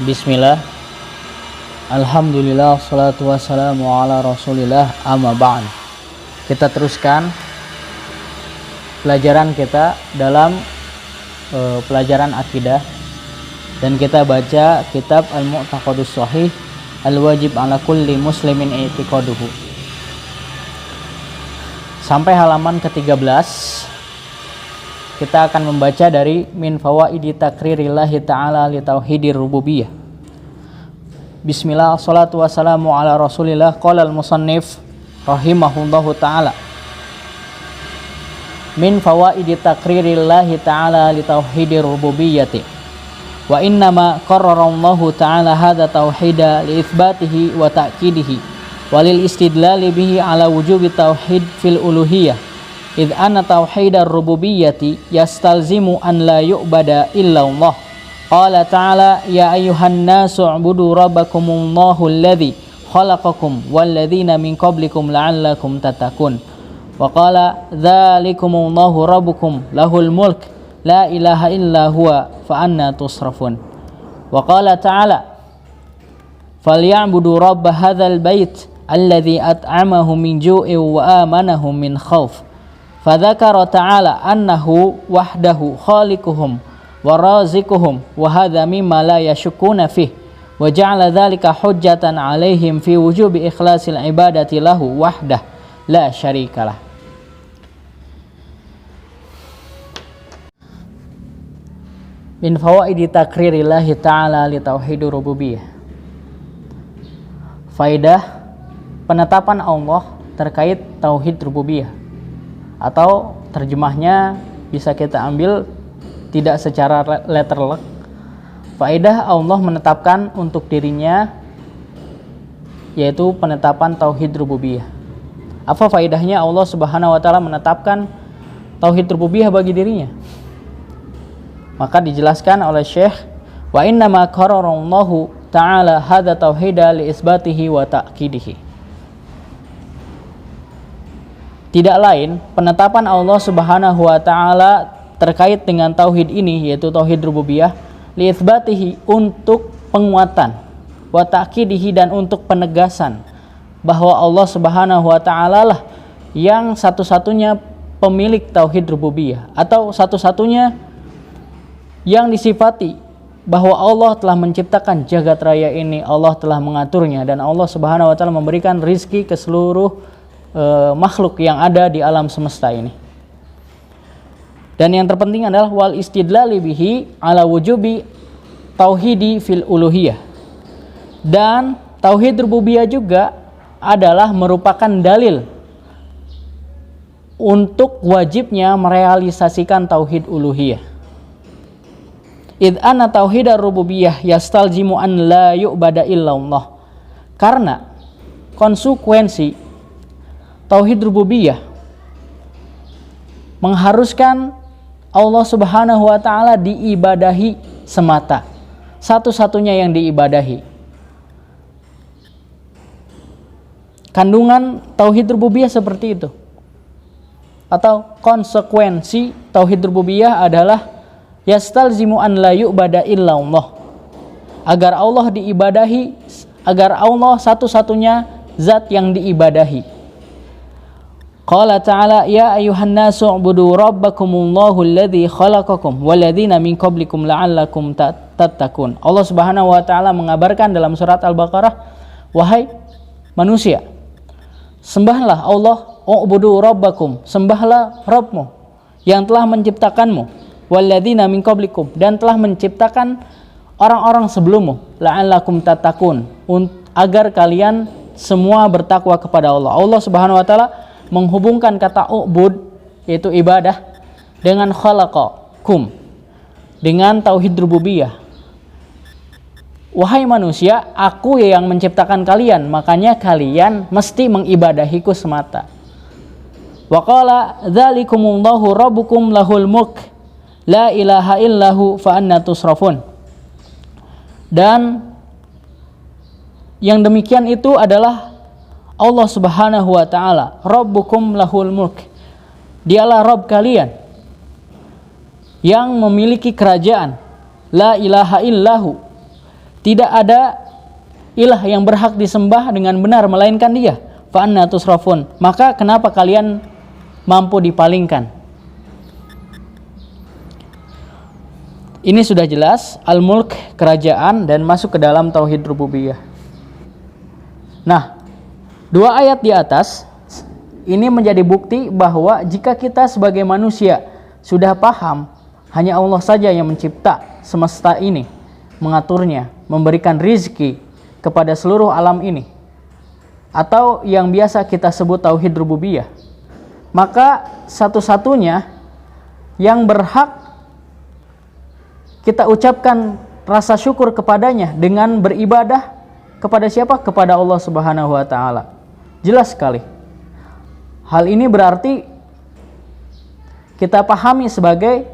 Bismillah, Alhamdulillah, salatu wassalamu ala rasulillah, amma ba'd. Kita teruskan pelajaran kita dalam pelajaran akidah, dan kita baca kitab Al-Mu'taqadus Shahih Al-Wajib ala kulli muslimin i'tiqaduhu sampai halaman ke-13. Kita akan membaca dari min fawaidi takririllahi ta'ala li tauhidir rububiyah. Bismillah, salatu wassalamu ala rasulillah. Qala al-musannif rahimahullahu ta'ala, min fawaidi takririllahi ta'ala li tauhidir rububiyyati wa innama qarrarallahu ta'ala hadha tauhida li itsbatihi wa ta'kidihi walil istidlali bihi ala wujubi tauhid fil uluhiyah idh anna tauhidar rububiyyati yastalzimu an la yu'bada illa Allah. Qala ta'ala ya ayyuhan nasu u'budu rabbakumullahu alladhi khalaqakum walladzina min qablikum la'allakum tattaqun. Wa qala dzalikumullahu rabbukum lahul mulk la ilaha illa huwa fa anna tusrafun. Wa qala ta'ala falya'budu rabb hadzal bait alladzi at'amahum min ju'in wa amanahum min khauf. Fadzakara ta'ala annahu wahdahu khaliquhum wa razikuhum wa hadza mimma la yashukuna fih wa ja'ala dzalika hujjatan 'alaihim fi wujubi ikhlasil ibadati lahu wahdah la syarikalah. Min fawaidi takririllahi ta'ala li tauhidur rububiyah. Faidah penetapan Allah terkait tauhid rububiyah, atau terjemahnya bisa kita ambil tidak secara letterlek. Faedah Allah menetapkan untuk dirinya yaitu penetapan tauhid rububiyah. Apa faedahnya Allah Subhanahu wa taala menetapkan tauhid rububiyah bagi dirinya? Maka dijelaskan oleh Syekh, wa inna ma qarrarallahu ta'ala hadza tauhida li isbatihi wa ta'kidihi. Tidak lain, penetapan Allah Subhanahu wa taala terkait dengan tauhid ini yaitu tauhid rububiyah li itsbatihi untuk penguatan, wa ta'kidihi dan untuk penegasan bahwa Allah Subhanahu wa taala lah yang satu-satunya pemilik tauhid rububiyah, atau satu-satunya yang disifati bahwa Allah telah menciptakan jagat raya ini, Allah telah mengaturnya, dan Allah Subhanahu wa taala memberikan rizki ke seluruh makhluk yang ada di alam semesta ini. Dan yang terpenting adalah wal istidlali bihi ala wujubi tauhidi fil uluhiyah. Dan tauhid rububiyah juga adalah merupakan dalil untuk wajibnya merealisasikan tauhid uluhiyah. Idh anna tauhidar rububiyah yastalzimu an la yu'bada illa Allah. Karena konsekuensi tauhid rububiyah mengharuskan Allah Subhanahu wa taala diibadahi semata, satu-satunya yang diibadahi. Kandungan tauhid rububiyah seperti itu. Atau konsekuensi tauhid rububiyah adalah yastalzimu an la yu'bada illa Allah. Agar Allah diibadahi, agar Allah satu-satunya zat yang diibadahi. Qala ta'ala ya ayyuhan nasu u'budu rabbakumullahu alladzi khalaqakum walladzina min qablikum la'allakum tattaqun. Allah Subhanahu wa taala mengabarkan dalam surat Al-Baqarah, wahai manusia, sembahlah Allah, u'budu rabbakum, sembahlah Rabbmu yang telah menciptakanmu, walladzina min qablikum, dan telah menciptakan orang-orang sebelummu, la'allakum tattaqun, agar kalian semua bertakwa kepada Allah. Allah Subhanahu wa taala menghubungkan kata u'bud yaitu ibadah dengan khalaqakum, dengan tauhid rububiyah. Wahai manusia, aku yang menciptakan kalian, makanya kalian mesti mengibadahiku semata. Wa qala dzalikumullahu rabbukum lahul mulk la ilaha illahu fa anna tusrafun. Dan yang demikian itu adalah Allah Subhanahu wa taala, Rabbukum lahul mulk. Dialah Rabb kalian yang memiliki kerajaan. La ilaha illahu. Tidak ada ilah yang berhak disembah dengan benar melainkan Dia. Fa anna tusrafun. Maka kenapa kalian mampu dipalingkan? Ini sudah jelas al-mulk, kerajaan, dan masuk ke dalam tauhid rububiyah. Nah, dua ayat di atas ini menjadi bukti bahwa jika kita sebagai manusia sudah paham hanya Allah saja yang mencipta semesta ini, mengaturnya, memberikan rizki kepada seluruh alam ini, atau yang biasa kita sebut tauhid rububiyah, maka satu-satunya yang berhak kita ucapkan rasa syukur kepadanya dengan beribadah kepada siapa? Kepada Allah Subhanahu wa taala. Jelas sekali. Hal ini berarti kita pahami sebagai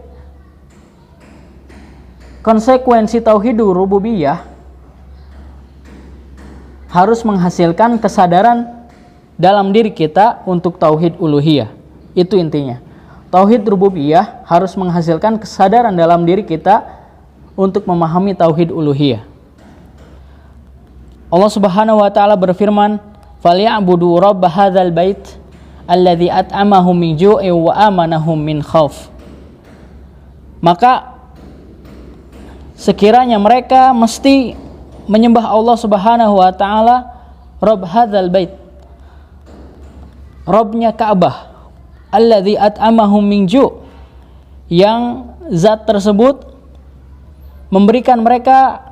konsekuensi tauhid rububiyah harus menghasilkan kesadaran dalam diri kita untuk tauhid uluhiyah. Itu intinya. Tauhid rububiyah harus menghasilkan kesadaran dalam diri kita untuk memahami tauhid uluhiyah. Allah Subhanahu wa taala berfirman, "Falyabudu rabb hadzal bait alladzi at'amahum min ju'in wa amanahum min khauf." Maka sekiranya mereka mesti menyembah Allah Subhanahu wa taala, Rabb hadzal bait, Rabbnya Ka'bah, alladzi at'amahum min ju', yang zat tersebut memberikan mereka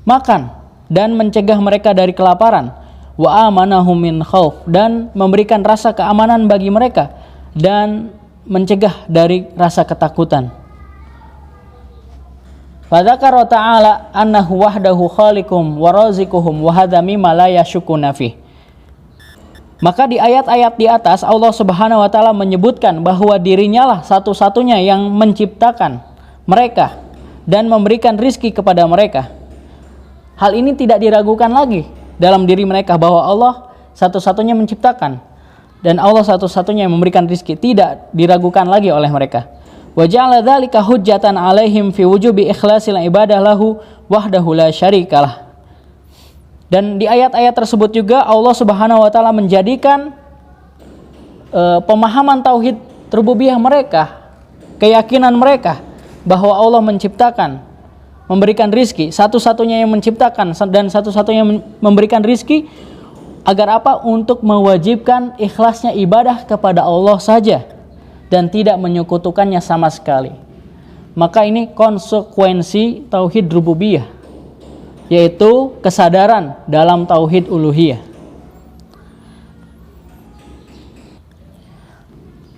makan dan mencegah mereka dari kelaparan, wa amanahum min khauf, dan memberikan rasa keamanan bagi mereka dan mencegah dari rasa ketakutan. Fadzakara ta'ala annahu wahdahu khaliqum wa razikuhum wa hadza mimma la yashukuna fi. Maka di ayat-ayat di atas Allah Subhanahu wa taala menyebutkan bahwa dirinya lah satu-satunya yang menciptakan mereka dan memberikan rizki kepada mereka. Hal ini tidak diragukan lagi dalam diri mereka bahwa Allah satu-satunya menciptakan dan Allah satu-satunya yang memberikan rizki. Tidak diragukan lagi oleh mereka. Wa ja'ala dzalika hujjatan 'alaihim fi wujubi ikhlasil ibadah lahu wahdahu la syarikalah. Dan di ayat-ayat tersebut juga Allah Subhanahu wa taala menjadikan pemahaman tauhid rububiyah mereka, keyakinan mereka bahwa Allah menciptakan, memberikan rizki, satu-satunya yang menciptakan dan satu-satunya yang memberikan rizki, agar apa? Untuk mewajibkan ikhlasnya ibadah kepada Allah saja dan tidak menyekutukannya sama sekali. Maka ini konsekuensi tauhid rububiyah, yaitu kesadaran dalam tauhid uluhiyah.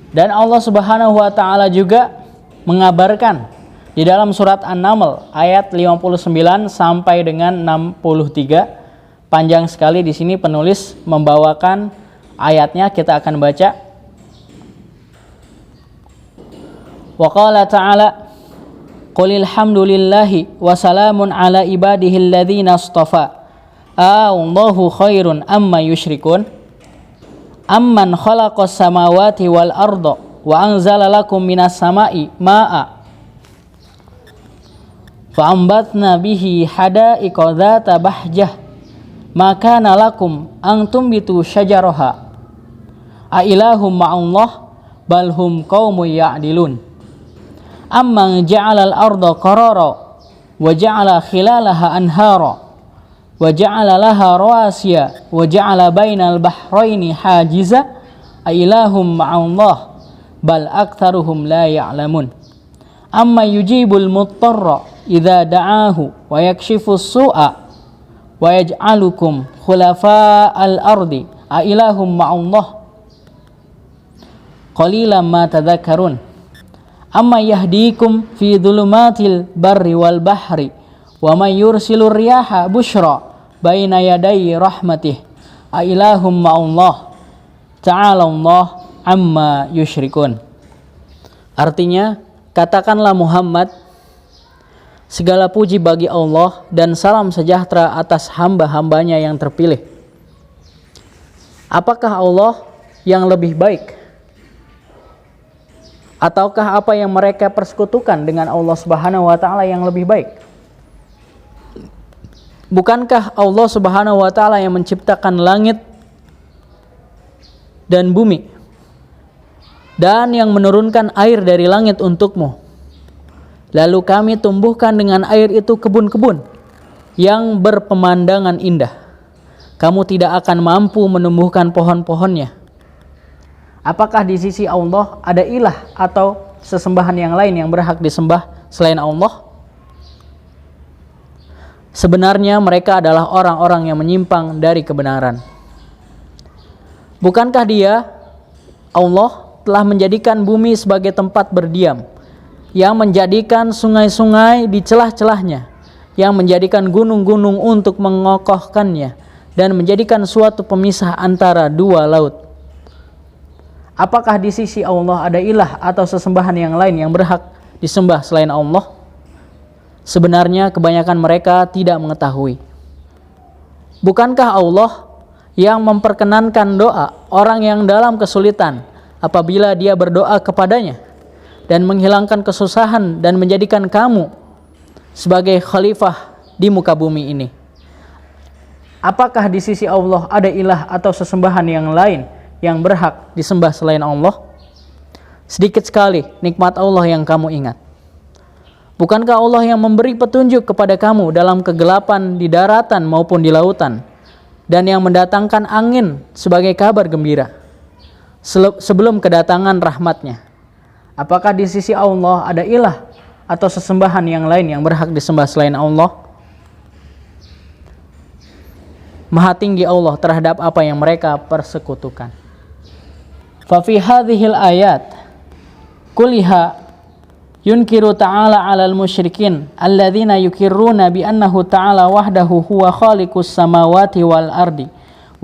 Dan Allah Subhanahu wa taala juga mengabarkan di dalam surat An-Naml ayat 59 sampai dengan 63, panjang sekali di sini penulis membawakan ayatnya, kita akan baca. Wa qala ta'ala, qulil hamdulillahi wa salamun ala ibadihi alladhina astafa, Allahu khairun amma yushrikun, amman khalaqas samawati wal arda wa anzala lakum minas sama'i ma'a fa'ambatna bihi hada'iqa dhata bahjah ma kana lakum an tumbitu syajaraha a ilahum ma'allah bal hum qaumun ya'dilun amman ja'ala al-arda qarara wa ja'ala khilalaha anhara wa ja'ala laha rawasiya wa ja'ala bainal bahraini hajiza a ilahum ma'allah bal aktsaruhum la ya'lamun amma yujibul muttarra idza da'ahu wa yakshifus su'a wa yaj'alukum khulafa'al ardi a ilahum ma'allah qalilan ma tadhakkarun amma yahdikum fi dhulumatil barri wal bahri wa may yursilur riyaha busyra baina yaday rahmatih a ilahum ma'allah ta'ala Allah amma yusyrikun. Artinya, katakanlah Muhammad, segala puji bagi Allah dan salam sejahtera atas hamba-hambanya yang terpilih. Apakah Allah yang lebih baik? Ataukah apa yang mereka persekutukan dengan Allah Subhanahu wa taala yang lebih baik? Bukankah Allah Subhanahu wa taala yang menciptakan langit dan bumi dan yang menurunkan air dari langit untukmu? Lalu kami tumbuhkan dengan air itu kebun-kebun yang berpemandangan indah. Kamu tidak akan mampu menumbuhkan pohon-pohonnya. Apakah di sisi Allah ada ilah atau sesembahan yang lain yang berhak disembah selain Allah? Sebenarnya mereka adalah orang-orang yang menyimpang dari kebenaran. Bukankah Dia, Allah, telah menjadikan bumi sebagai tempat berdiam, yang menjadikan sungai-sungai di celah-celahnya, yang menjadikan gunung-gunung untuk mengokohkannya, dan menjadikan suatu pemisah antara dua laut? Apakah di sisi Allah ada ilah atau sesembahan yang lain yang berhak disembah selain Allah? Sebenarnya kebanyakan mereka tidak mengetahui. Bukankah Allah yang memperkenankan doa orang yang dalam kesulitan apabila dia berdoa kepadanya, dan menghilangkan kesusahan dan menjadikan kamu sebagai khalifah di muka bumi ini? Apakah di sisi Allah ada ilah atau sesembahan yang lain yang berhak disembah selain Allah? Sedikit sekali nikmat Allah yang kamu ingat. Bukankah Allah yang memberi petunjuk kepada kamu dalam kegelapan di daratan maupun di lautan, dan yang mendatangkan angin sebagai kabar gembira sebelum kedatangan rahmatnya? Apakah di sisi Allah ada ilah atau sesembahan yang lain yang berhak disembah selain Allah? Maha tinggi Allah terhadap apa yang mereka persekutukan. Fa fi hadhil ayat kulliha yunkiru ta'ala 'alal musyrikin alladzina yukirruna bi annahu ta'ala wahdahu huwa khaliqus samawati wal ardi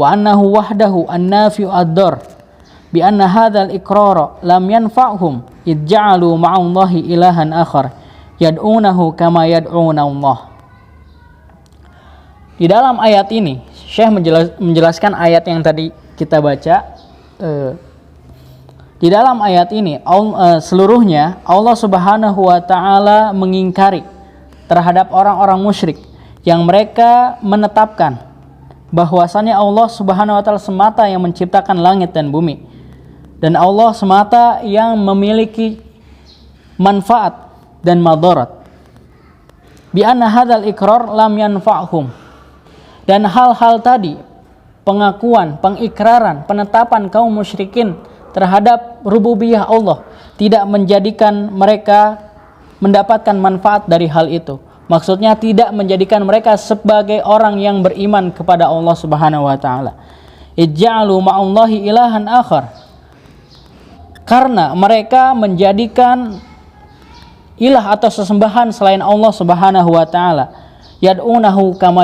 wa annahu wahdahu an-nafi'u ad-dar, bi anna hadzal iqrara lam yanfa'hum id ja'alu ma'allahi ilahan akhar yad'unahu kama yad'una Allah. Di dalam ayat ini Syekh menjelaskan ayat yang tadi kita baca. Di dalam ayat ini seluruhnya Allah Subhanahu wa taala mengingkari terhadap orang-orang musyrik yang mereka menetapkan bahwasannya Allah Subhanahu wa taala semata yang menciptakan langit dan bumi, dan Allah semata yang memiliki manfaat dan madarat. Bi anna hadzal iqrar lam yanfa'hum, dan hal-hal tadi, pengakuan, pengikraran, penetapan kaum musyrikin terhadap rububiyah Allah tidak menjadikan mereka mendapatkan manfaat dari hal itu. Maksudnya tidak menjadikan mereka sebagai orang yang beriman kepada Allah Subhanahu wa taala. Ij'alu ma'allahi ilahan akhar, karena mereka menjadikan ilah atau sesembahan selain Allah Subhanahu wa taala. Yad'unahu kama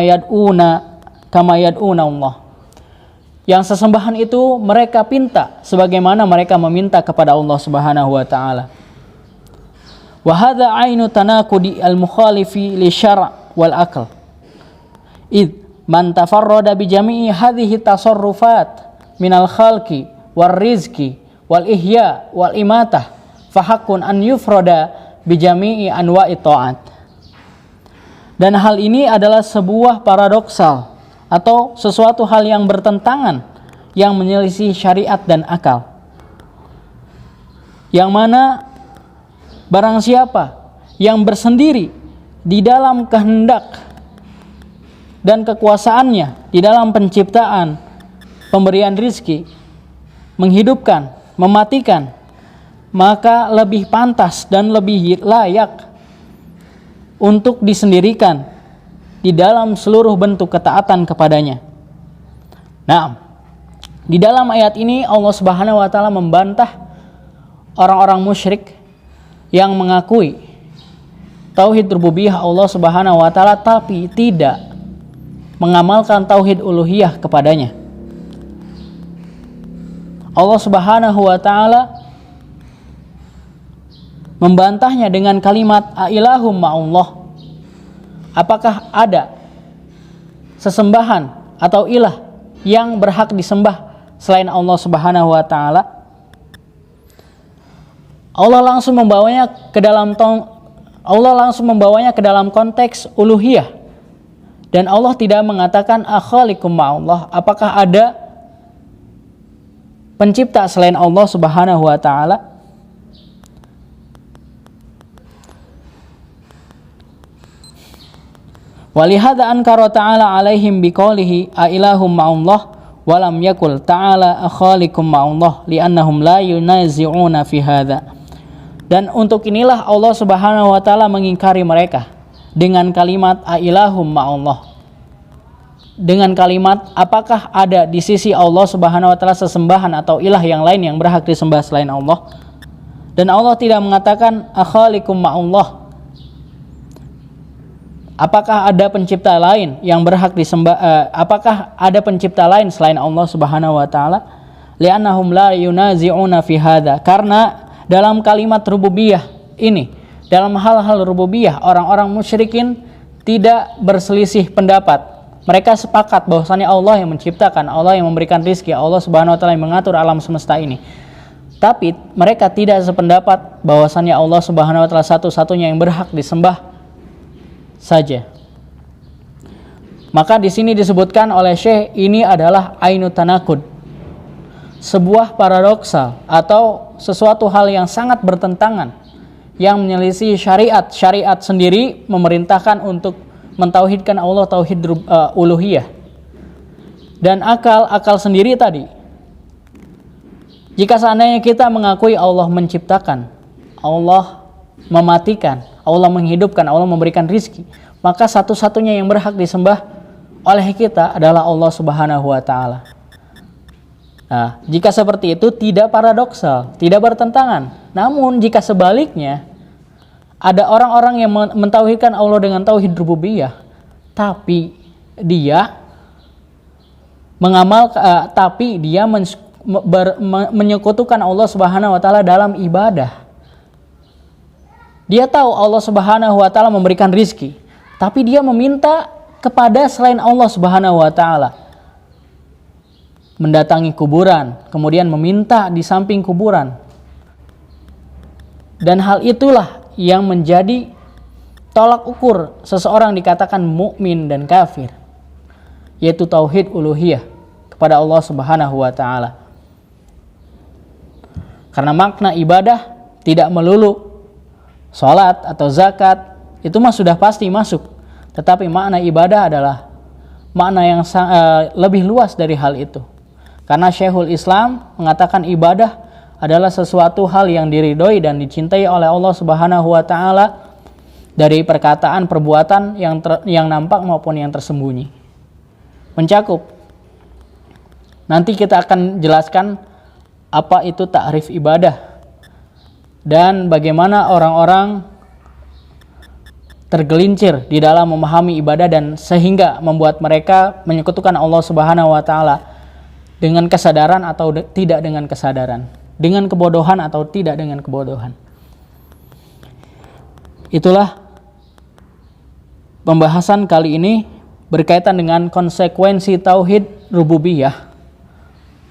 yad'una Allah. Yang sesembahan itu mereka pinta sebagaimana mereka meminta kepada Allah Subhanahu wa taala. Wa hadza ainu tanaqudi al-mukhalifi li syara' wal aql. Id man tafarrada bi jami'i hadhihi tasarrufat minal khalqi war rizqi wal ihya wal imatah fa haqqun an yufrada bi jami'i anwa'i ta'at. Dan hal ini adalah sebuah paradoksal atau sesuatu hal yang bertentangan, yang menyelisih syariat dan akal. Yang mana barang siapa yang bersendiri di dalam kehendak dan kekuasaannya, di dalam penciptaan, pemberian rizki, menghidupkan, mematikan, maka lebih pantas dan lebih layak untuk disendirikan di dalam seluruh bentuk ketaatan kepadanya. Nah, di dalam ayat ini Allah Subhanahu wa taala membantah orang-orang musyrik yang mengakui tauhid rububiyah Allah Subhanahu wa taala tapi tidak mengamalkan tauhid uluhiyah kepadanya. Allah Subhanahu wa taala membantahnya dengan kalimat ailahum ma'allah. Apakah ada sesembahan atau ilah yang berhak disembah selain Allah Subhanahu wa taala? Allah langsung membawanya ke dalam konteks uluhiyah, Dan Allah tidak mengatakan akhalikum ma'allah, apakah ada pencipta selain Allah Subhanahu wa taala? Walihada ankara ta'ala alaihim biqaulihi a ilahum ma'allah wa lam yakul ta'ala akhalikum ma'allah li'annahum la yunazi'una fi hadza. Dan untuk inilah Allah Subhanahu wa taala mengingkari mereka dengan kalimat a ilahum ma'allah. Dengan kalimat apakah ada di sisi Allah Subhanahu wa taala sesembahan atau ilah yang lain yang berhak disembah selain Allah? Dan Allah tidak mengatakan akhalikum ma'allah. Apakah ada pencipta lain yang berhak disembah? Apakah ada pencipta lain selain Allah Subhanahu wa taala? Li'annahum la yunazi'una fi hadza. Karena dalam kalimat rububiyah ini, dalam hal-hal rububiyah, orang-orang musyrikin tidak berselisih pendapat. Mereka sepakat bahwasanya Allah yang menciptakan, Allah yang memberikan rizki, Allah Subhanahu wa taala yang mengatur alam semesta ini. Tapi mereka tidak sependapat bahwasanya Allah Subhanahu wa taala satu-satunya yang berhak disembah saja. Maka di sini disebutkan oleh Syekh, ini adalah ainut tanakud, sebuah paradoksal atau sesuatu hal yang sangat bertentangan, yang menyelisih syariat. Syariat sendiri memerintahkan untuk mentauhidkan Allah, tauhid uluhiyah. Dan akal sendiri tadi, jika seandainya kita mengakui Allah menciptakan, Allah mematikan, Allah menghidupkan, Allah memberikan rizki, maka satu-satunya yang berhak disembah oleh kita adalah Allah Subhanahu wa taala. Nah, jika seperti itu tidak paradoksal, tidak bertentangan. Namun jika sebaliknya, ada orang-orang yang mentauhidkan Allah dengan tauhid rububiyah, tapi dia menyekutukan Allah Subhanahu wa taala dalam ibadah. Dia tahu Allah Subhanahu wa taala memberikan rizki, tapi dia meminta kepada selain Allah Subhanahu wa taala. Mendatangi kuburan, kemudian meminta di samping kuburan. Dan hal itulah yang menjadi tolak ukur seseorang dikatakan mukmin dan kafir, yaitu tauhid uluhiyah kepada Allah Subhanahu wa taala. Karena makna ibadah tidak melulu salat atau zakat, itu mah sudah pasti masuk. Tetapi makna ibadah adalah makna yang lebih luas dari hal itu. Karena Syekhul Islam mengatakan ibadah adalah sesuatu hal yang diridhoi dan dicintai oleh Allah Subhanahu wa taala dari perkataan, perbuatan yang nampak maupun yang tersembunyi. Mencakup. Nanti kita akan jelaskan apa itu ta'rif ibadah dan bagaimana orang-orang tergelincir di dalam memahami ibadah dan sehingga membuat mereka menyekutukan Allah Subhanahu wa taala dengan kesadaran atau tidak dengan kesadaran, dengan kebodohan atau tidak dengan kebodohan. Itulah pembahasan kali ini berkaitan dengan konsekuensi tauhid rububiyah,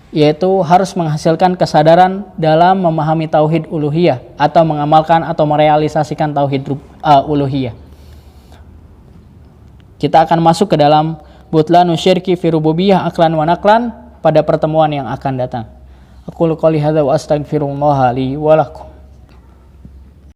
yaitu harus menghasilkan kesadaran dalam memahami tauhid uluhiyah atau mengamalkan atau merealisasikan tauhid uluhiyah. Kita akan masuk ke dalam butlanu syirki fi rububiyah aklan wa naklan pada pertemuan yang akan datang. Aqulu qouli hadza wa astaghfirullah li wa lakum.